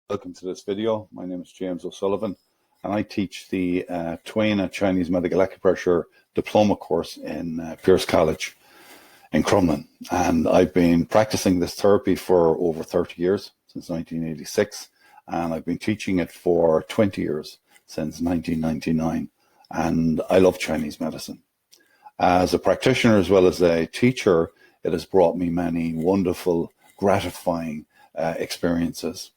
Welcome to this video. My name is James O'Sullivan and I teach the Tuina Chinese Medical Acupressure Diploma course in Pearse College in Crumlin. And I've been practicing this therapy for over 30 years, since 1986, and I've been teaching it for 20 years, since 1999. And I love Chinese medicine. As a practitioner as well as a teacher, it has brought me many wonderful, gratifying experiences.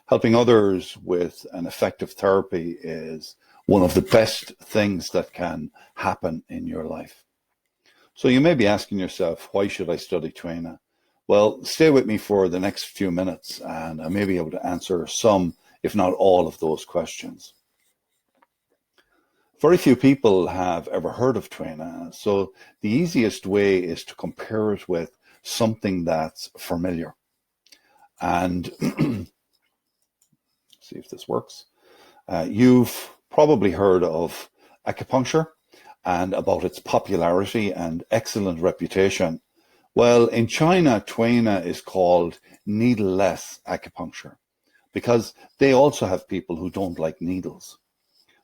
Helping others with an effective therapy is one of the best things that can happen in your life. So you may be asking yourself, why should I study Tuina? Well, stay with me for the next few minutes and I may be able to answer some, if not all, of those questions. Very few people have ever heard of Tuina, so the easiest way is to compare it with something that's familiar. And see if this works. You've probably heard of acupuncture and about its popularity and excellent reputation. Well, in China, Tuina is called needleless acupuncture because they also have people who don't like needles.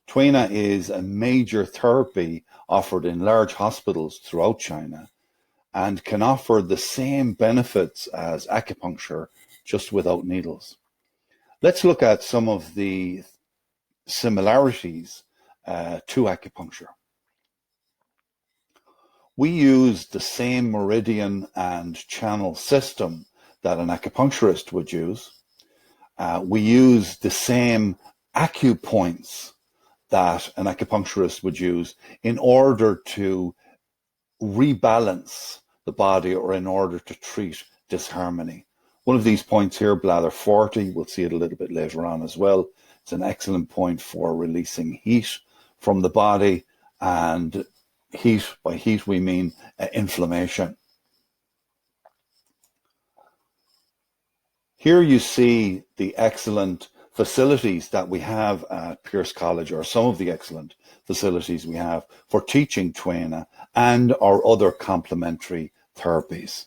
Tuina is a major therapy offered in large hospitals throughout China and can offer the same benefits as acupuncture, just without needles. Let's look at some of the similarities to acupuncture. We use the same meridian and channel system that an acupuncturist would use. We use the same acupoints that an acupuncturist would use in order to rebalance the body or in order to treat disharmony. One of these points here, bladder 40, we'll see it a little bit later on as well. It's an excellent point for releasing heat from the body, and heat, by heat we mean inflammation. Here you see the excellent facilities that we have at Pearse College, or some of the excellent facilities we have for teaching Tuina and our other complementary therapies.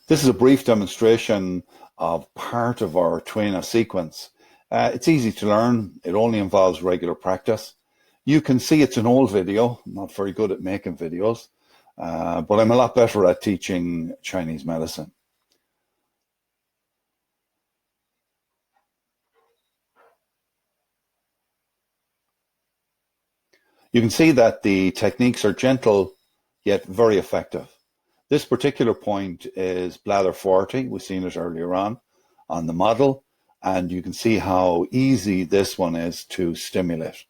This is a brief demonstration of part of our Tuina sequence. It's easy to learn. It only involves regular practice. You can see it's an old video. I'm not very good at making videos, but I'm a lot better at teaching Chinese medicine. You can see that the techniques are gentle, yet very effective. This particular point is bladder 40. We've seen it earlier on the model, and you can see how easy this one is to stimulate.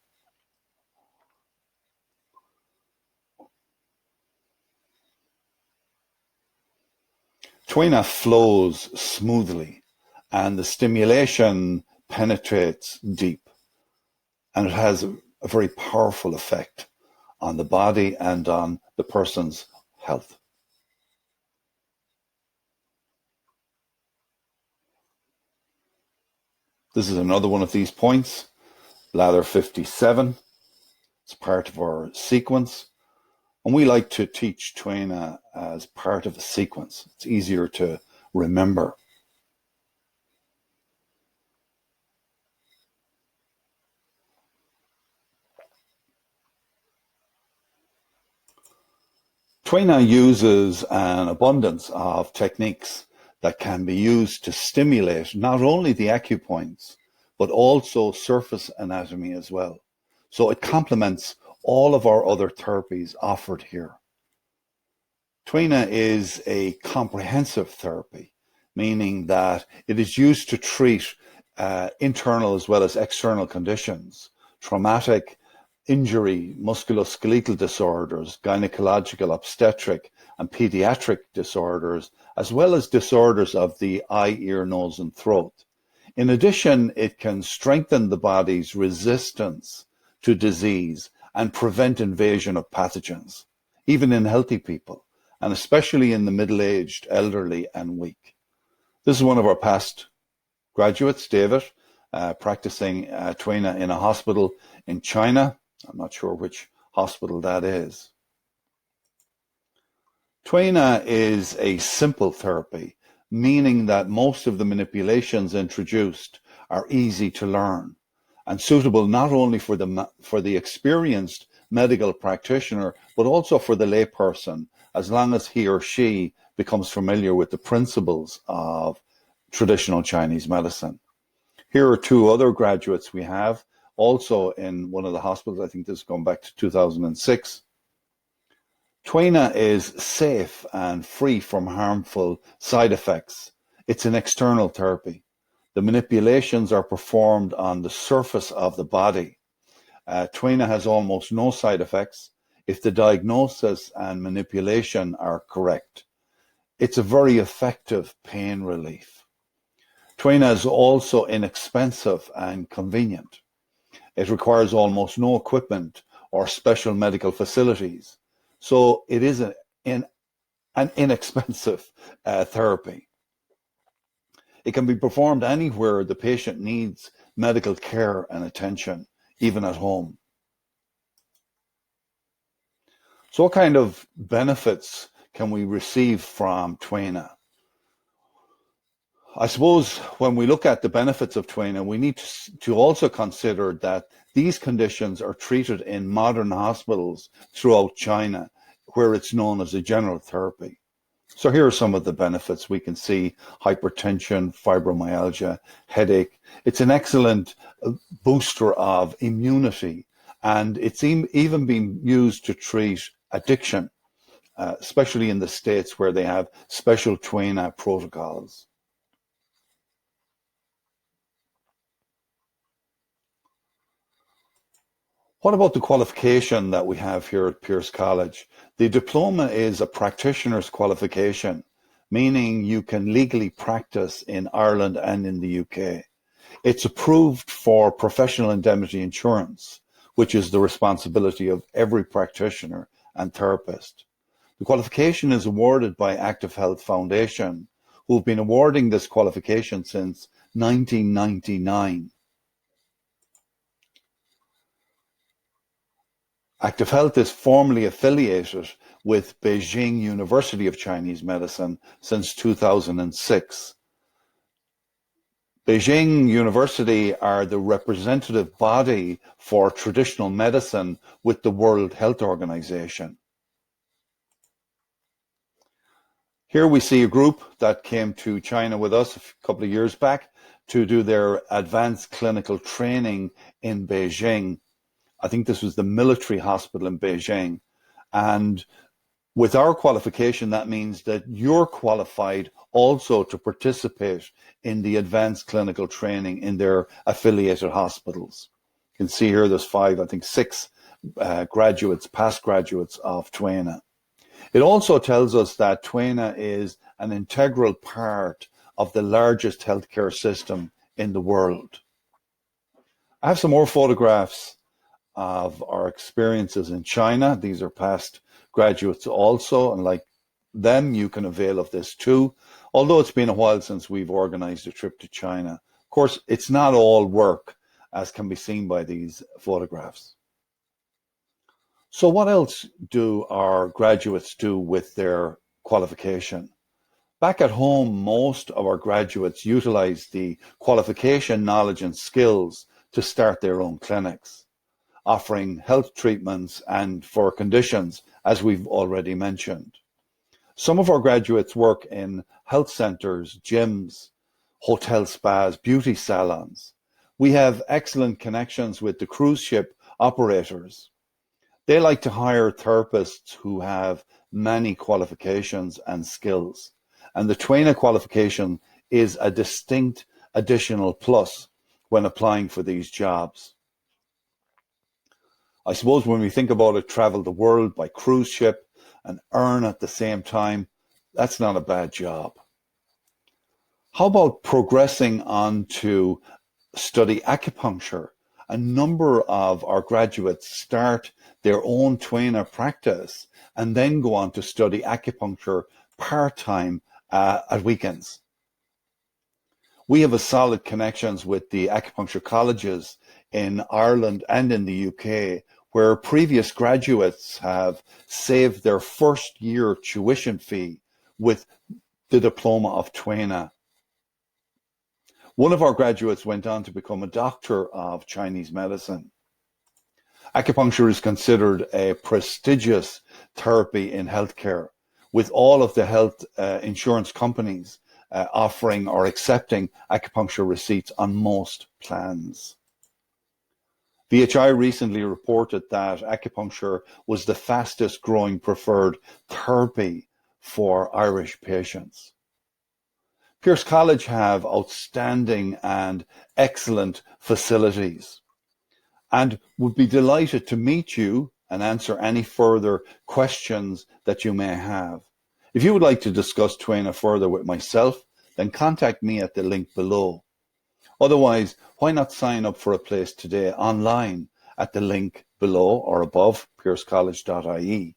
Tuina flows smoothly, and the stimulation penetrates deep, and it has a very powerful effect on the body and on the person's health. This is another one of these points, bladder 57. It's part of our sequence. And we like to teach Tuina as part of a sequence. It's easier to remember. Tuina uses an abundance of techniques that can be used to stimulate not only the acupoints, but also surface anatomy as well. So it complements all of our other therapies offered here. Tuina is a comprehensive therapy, meaning that it is used to treat internal as well as external conditions, traumatic, injury, musculoskeletal disorders, gynecological, obstetric, and pediatric disorders, as well as disorders of the eye, ear, nose, and throat. In addition, it can strengthen the body's resistance to disease and prevent invasion of pathogens, even in healthy people, and especially in the middle-aged, elderly, and weak. This is one of our past graduates, David, practicing Tuina in a hospital in China. I'm not sure which hospital that is. Tuina is a simple therapy meaning that most of the manipulations introduced are easy to learn and suitable not only for the experienced medical practitioner, but also for the layperson, as long as he or she becomes familiar with the principles of traditional Chinese medicine. Here are two other graduates we have, also in one of the hospitals. I think this is going back to 2006. Tuina is safe and free from harmful side effects. It's an external therapy. The manipulations are performed on the surface of the body. Tuina has almost no side effects if the diagnosis and manipulation are correct. It's a very effective pain relief. Tuina is also inexpensive and convenient. It requires almost no equipment or special medical facilities. So it is an inexpensive therapy. It can be performed anywhere the patient needs medical care and attention, even at home. So what kind of benefits can we receive from Tuina? I suppose when we look at the benefits of Tuina, we need to also consider that these conditions are treated in modern hospitals throughout China, where it's known as a general therapy. So here are some of the benefits we can see: hypertension, fibromyalgia, headache. It's an excellent booster of immunity, and it's even been used to treat addiction, especially in the States where they have special Tuina protocols. What about the qualification that we have here at Pearse College? The diploma is a practitioner's qualification, meaning you can legally practice in Ireland and in the UK. It's approved for professional indemnity insurance, which is the responsibility of every practitioner and therapist. The qualification is awarded by Active Health Foundation, who've been awarding this qualification since 1999. Active Health is formally affiliated with Beijing University of Chinese Medicine since 2006. Beijing University are the representative body for traditional medicine with the World Health Organization. Here we see a group that came to China with us a couple of years back to do their advanced clinical training in Beijing. I think this was the military hospital in Beijing. And with our qualification, that means that you're qualified also to participate in the advanced clinical training in their affiliated hospitals. You can see here there's six graduates, past graduates of Tuina. It also tells us that Tuina is an integral part of the largest healthcare system in the world. I have some more photographs of our experiences in China. These are past graduates also, and like them, you can avail of this too, although it's been a while since we've organized a trip to China. Of course, it's not all work, as can be seen by these photographs. So what else do our graduates do with their qualification? Back at home, most of our graduates utilize the qualification knowledge and skills to start their own clinics, offering health treatments and for conditions, as we've already mentioned. Some of our graduates work in health centers, gyms, hotel spas, beauty salons. We have excellent connections with the cruise ship operators. They like to hire therapists who have many qualifications and skills. And the Tuina qualification is a distinct additional plus when applying for these jobs. I suppose when we think about it, travel the world by cruise ship and earn at the same time, that's not a bad job. How about progressing on to study acupuncture? A number of our graduates start their own Tuina practice and then go on to study acupuncture part-time at weekends. We have a solid connections with the acupuncture colleges in Ireland and in the UK, where previous graduates have saved their first year tuition fee with the diploma of Tuina. One of our graduates went on to become a doctor of Chinese medicine. Acupuncture is considered a prestigious therapy in healthcare, with all of the health insurance companies offering or accepting acupuncture receipts on most plans. VHI recently reported that acupuncture was the fastest growing preferred therapy for Irish patients. Pearse College have outstanding and excellent facilities and would be delighted to meet you and answer any further questions that you may have. If you would like to discuss Tuina further with myself, then contact me at the link below. Otherwise, why not sign up for a place today online at the link below or above, pearsecollege.ie.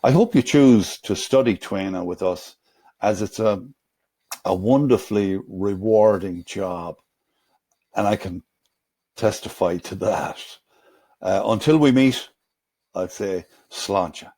I hope you choose to study Tuina with us, as it's a wonderfully rewarding job, and I can testify to that. Until we meet, I'd say, sláinte.